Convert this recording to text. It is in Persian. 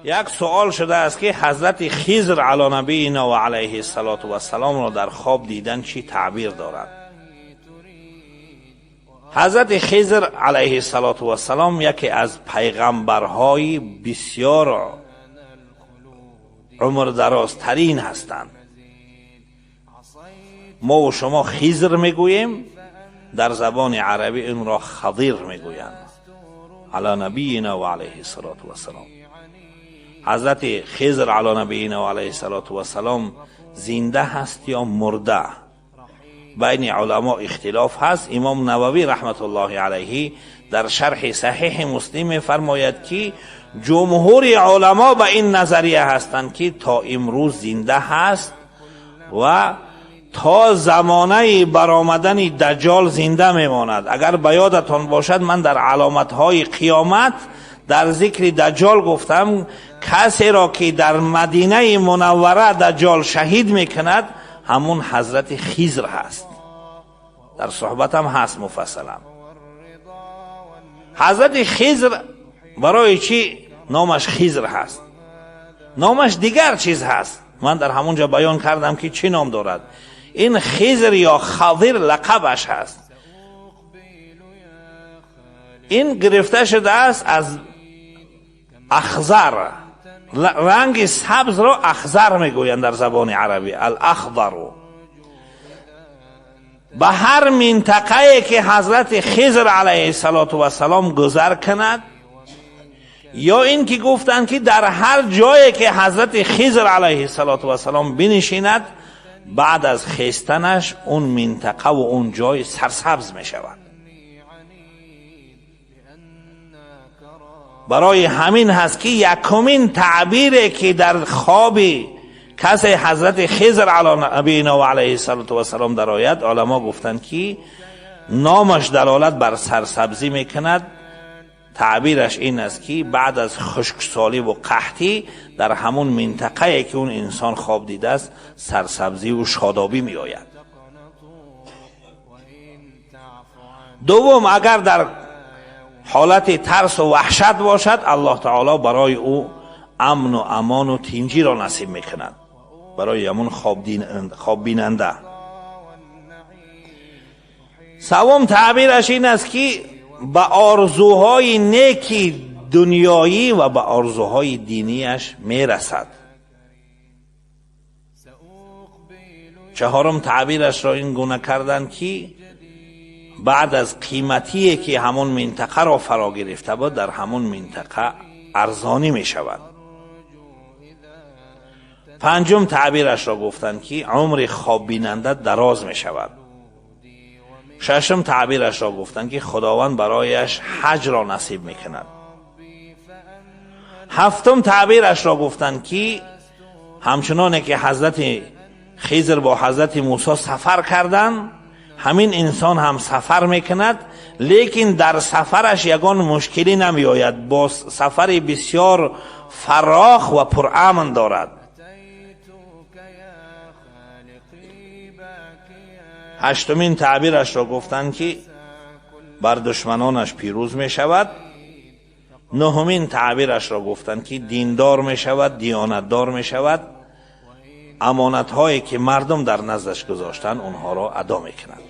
یک سوال شده است که حضرت خضر علی نبینا و علیه السلام را در خواب دیدن چی تعبیر دارد؟ حضرت خضر علیه السلام یکی از پیغمبرهای بسیار عمر درازترین هستند. ما و شما خضر میگوییم، در زبان عربی این را خضر میگویند. علی نبینا و علیه السلام. حضرت خضر علی نبینا و علیه السلام زنده هست یا مرده؟ بین علما اختلاف هست. امام نووی رحمت الله علیه در شرح صحیح مسلم فرماید که جمهور علما به این نظریه هستند که تا امروز زنده هست و تا زمانه برآمدن دجال زنده میماند. اگر به یادتان باشد من در علامت‌های قیامت در ذکر دجال گفتم کسی را که در مدینه منوره دجال شهید میکند همون حضرت خضر هست. در صحبتم هست مفصلا. حضرت خضر برای چی نامش خضر هست؟ نامش دیگر چیز هست. من در همونجا بیان کردم که چی نام دارد. این خضر یا خضر لقبش هست. این گرفته شده است از اخضر. رنگ سبز را اخضر میگویند در زبان عربی، الاخضر. به هر منطقه که حضرت خضر علیه السلام گذر کند، یا این که گفتند که در هر جایی که حضرت خضر علیه السلام بنشیند بعد از خیستنش اون منطقه و اون جای سرسبز می شود. برای همین هست که یکمین تعبیری که در خواب کسی حضرت خضر علی نبینا و علیه السلام در آید، علما گفتند که نامش دلالت بر سرسبزی میکند. تعبیرش این است که بعد از خشکسالی و قحطی در همون منطقه که اون انسان خواب دیده است سرسبزی و شادابی می آید. دوم، اگر در حالت ترس و وحشت باشد الله تعالی برای او امن و امان و تنجی را نصیب میکند، برای همون خواب بیننده. سوم تعبیرش این است که به آرزوهای نیکی دنیایی و به آرزوهای دینیش میرسد. چهارم تعبیرش را این گونه کردند که بعد از قیمتی که همون منطقه را فرا گرفته بود در همون منطقه ارزانی می شود. پنجم تعبیرش را گفتند که عمر خواب بیننده دراز می شود. ششم تعبیرش را گفتند که خداوند برایش حج را نصیب می کند. هفتم تعبیرش را گفتند که همچنانه که حضرت خضر با حضرت موسی سفر کردند همین انسان هم سفر میکند، لیکن در سفرش یگان مشکلی نمی آید، با سفر بسیار فراخ و پرامن دارد. هشتمین تعبیرش را گفتند که بر دشمنانش پیروز می شود. نهمین تعبیرش را گفتند که دیندار می شود، دیانتدار می شود، امانت هایی که مردم در نزدش گذاشتن اونها را ادا می کند.